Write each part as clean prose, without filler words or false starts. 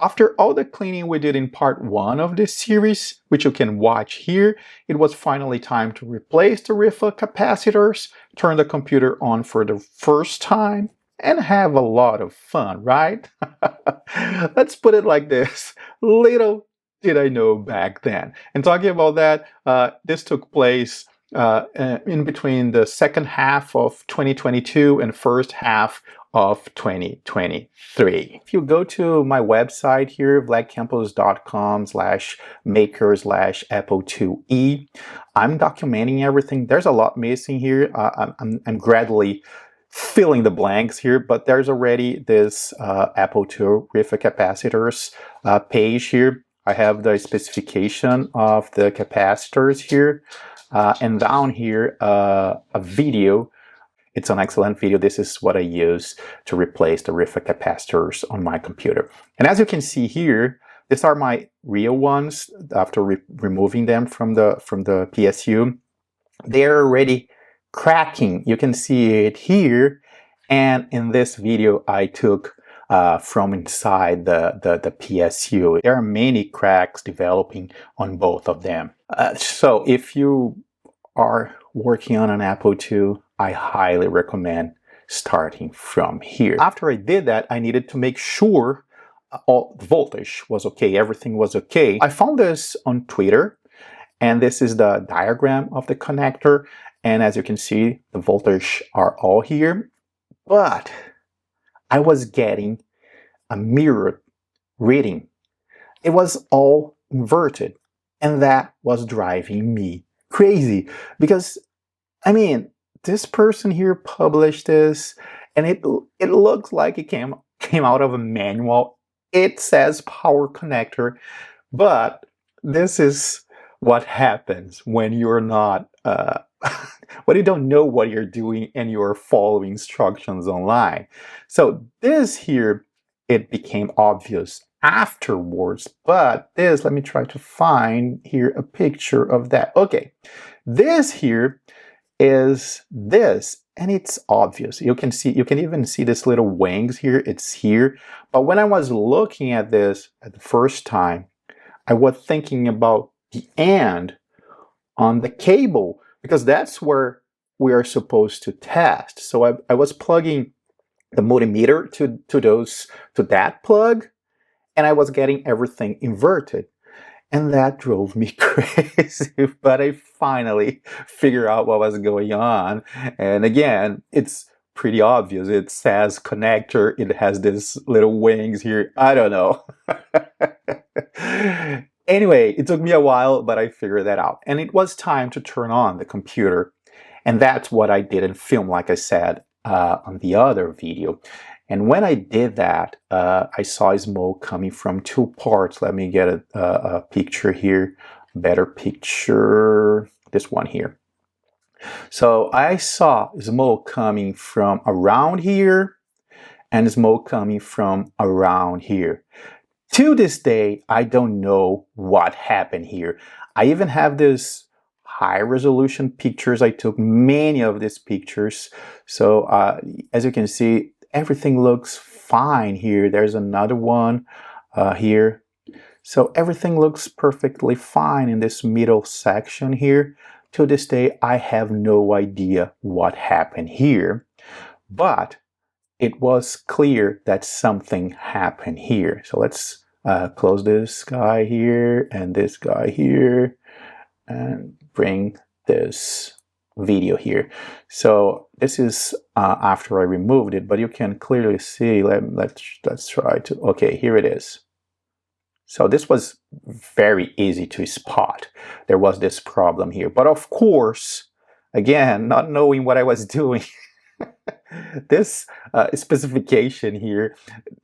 After all the cleaning we did in part 1 of this series, which you can watch here, it was finally time to replace the RIFA capacitors, turn the computer on for the first time, and have a lot of fun, right? Let's put it like this. Little did I know back then. And talking about that, this took place in between the second half of 2022 and first half of 2023. If you go to my website here, vladcampos.com/maker/Apple IIe, I'm documenting everything. There's a lot missing here. I'm gradually filling the blanks here, but there's already this Apple II RIFA capacitors page here. I have the specification of the capacitors here, and down here a video. It's an excellent video. This is what I use to replace the RIFA capacitors on my computer. And as you can see here, these are my real ones after removing them from the PSU. They're already cracking. You can see it here. And in this video, I took from inside the PSU. There are many cracks developing on both of them. So if you are working on an Apple II, I highly recommend starting from here. After I did that, I needed to make sure all the voltage was okay, everything was okay. I found this on Twitter, and this is the diagram of the connector. And as you can see, the voltage are all here, but I was getting a mirrored reading. It was all inverted, and that was driving me crazy because, I mean, this person here published this, and it looks like it came out of a manual. It says power connector, but this is what happens when you're not when you don't know what you're doing and you're following instructions online. So this here, it became obvious afterwards, but this, let me try to find here a picture of that. Okay, this here is this, and it's obvious. You can even see this little wings here. It's here. But when I was looking at this at the first time, I was thinking about the end on the cable, because that's where we are supposed to test. So I was plugging the multimeter to that plug, and I was getting everything inverted. And that drove me crazy, but I finally figured out what was going on. And again, it's pretty obvious. It says connector, it has these little wings here. I don't know. Anyway, it took me a while, but I figured that out. And it was time to turn on the computer. And that's what I did in film, like I said on the other video. And when I did that, I saw smoke coming from two parts. Let me get a picture here, better picture, this one here. So I saw smoke coming from around here and smoke coming from around here. To this day, I don't know what happened here. I even have this high resolution pictures. I took many of these pictures. So as you can see, everything looks fine here. There's another one here. So everything looks perfectly fine in this middle section here. To this day, I have no idea what happened here, but it was clear that something happened here. So let's close this guy here and this guy here and bring this video here. So this is after I removed it, but you can clearly see, let's try to, okay, here it is. So this was very easy to spot. There was this problem here, but of course, again, not knowing what I was doing, this specification here,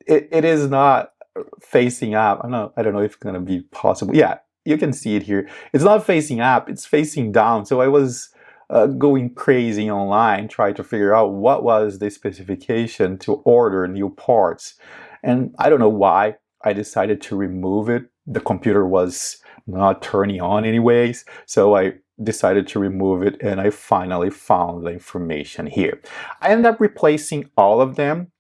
it is not facing up. I don't know if it's gonna be possible. Yeah, you can see it here. It's not facing up, it's facing down. So I was going crazy online trying to figure out what was the specification to order new parts. And I don't know why I decided to remove it. The computer was not turning on anyways, so I decided to remove it, and I finally found the information here. I ended up replacing all of them.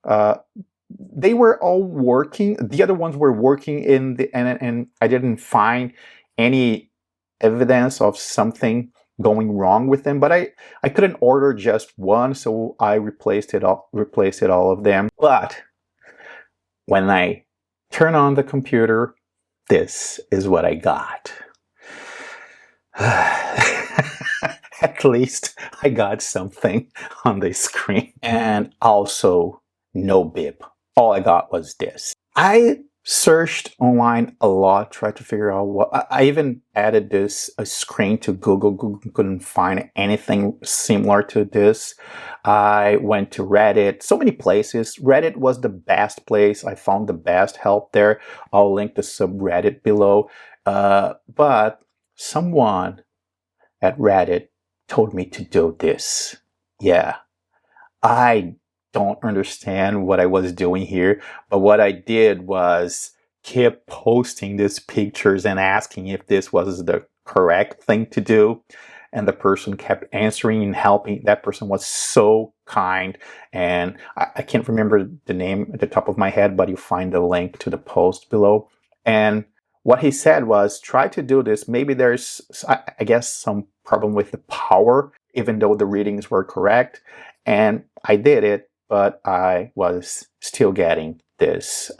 they were all working. The other ones were working in the and I didn't find any evidence of something going wrong with them. But I couldn't order just one, so I replaced all of them. But when I turn on the computer, this is what I got. At least I got something on the screen. And also no bip. All I got was this. I searched online a lot, tried to figure out what. I even added this screen to Google. Google couldn't find anything similar to this. I went to Reddit, so many places. Reddit was the best place. I found the best help there. I'll link the subreddit below. But someone at Reddit told me to do this. Yeah, I don't understand what I was doing here, but what I did was keep posting these pictures and asking if this was the correct thing to do. And the person kept answering and helping. That person was so kind. And I can't remember the name at the top of my head, but you find the link to the post below. And what he said was, try to do this. Maybe there's, I guess, some problem with the power, even though the readings were correct. And I did it, but I was still getting this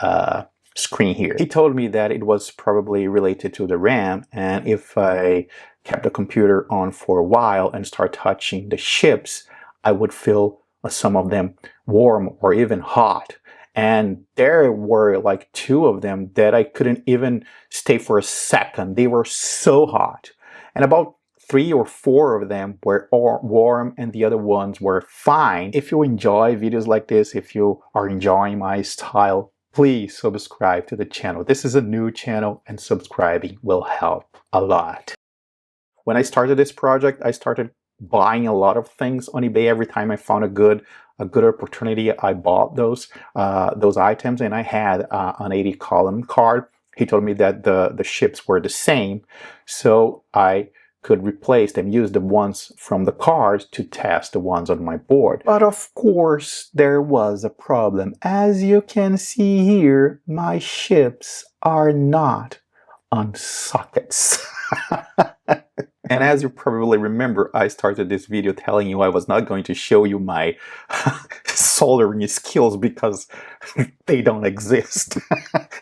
screen here. He told me that it was probably related to the RAM, and if I kept the computer on for a while and start touching the chips, I would feel some of them warm or even hot. And there were like 2 of them that I couldn't even stay for a second. They were so hot. And about 3 or 4 of them were warm and the other ones were fine. If you enjoy videos like this, if you are enjoying my style, please subscribe to the channel. This is a new channel and subscribing will help a lot. When I started this project, I started buying a lot of things on eBay. Every time I found a good opportunity, I bought those items, and I had an 80 column card. He told me that the chips were the same, so I could replace them, use the ones from the cards to test the ones on my board. But of course, there was a problem. As you can see here, my chips are not on sockets. And as you probably remember, I started this video telling you I was not going to show you my soldering skills because they don't exist.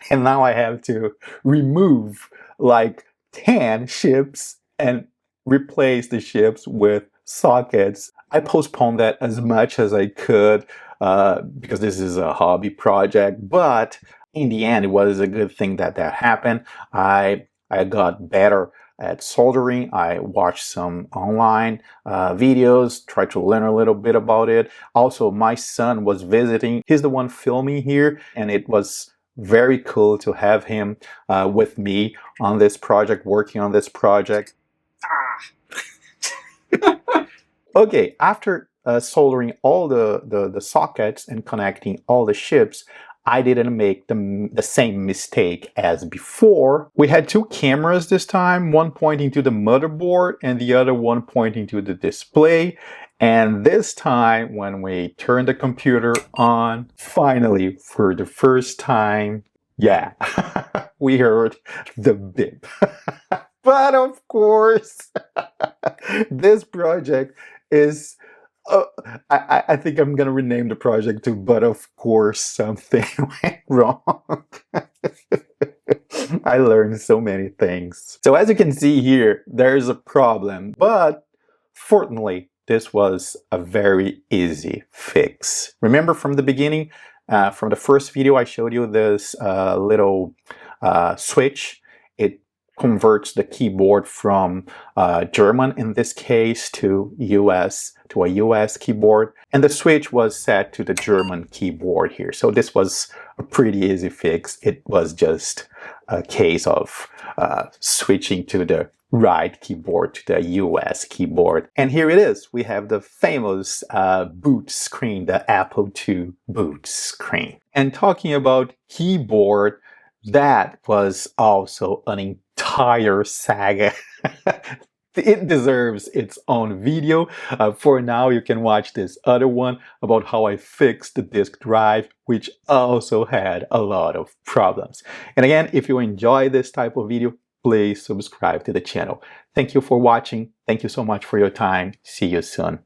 And now I have to remove like 10 chips and replace the chips with sockets. I postponed that as much as I could because this is a hobby project, but in the end, it was a good thing that happened. I got better at soldering. I watched some online videos, tried to learn a little bit about it. Also, my son was visiting. He's the one filming here, and it was very cool to have him with me on this project, working on this project. Okay, after soldering all the sockets and connecting all the chips, I didn't make the same mistake as before. We had 2 cameras this time, one pointing to the motherboard and the other one pointing to the display. And this time, when we turned the computer on, finally, for the first time, yeah, we heard the bip. But of course, this project is I think I'm gonna rename the project to "But of course something went wrong." I learned so many things. So as you can see here, there's a problem, but fortunately, this was a very easy fix. Remember from the beginning, from the first video, I showed you this little switch. It converts the keyboard from German in this case to a US keyboard, and the switch was set to the German keyboard here. So this was a pretty easy fix. It was just a case of switching to the right keyboard to the US keyboard. And here it is. We have the famous boot screen, the Apple II boot screen. And talking about keyboard, that was also an entire saga. it deserves its own video. For now, you can watch this other one about how I fixed the disk drive, which also had a lot of problems. And again, if you enjoy this type of video, please subscribe to the channel. Thank you for watching. Thank you so much for your time. See you soon.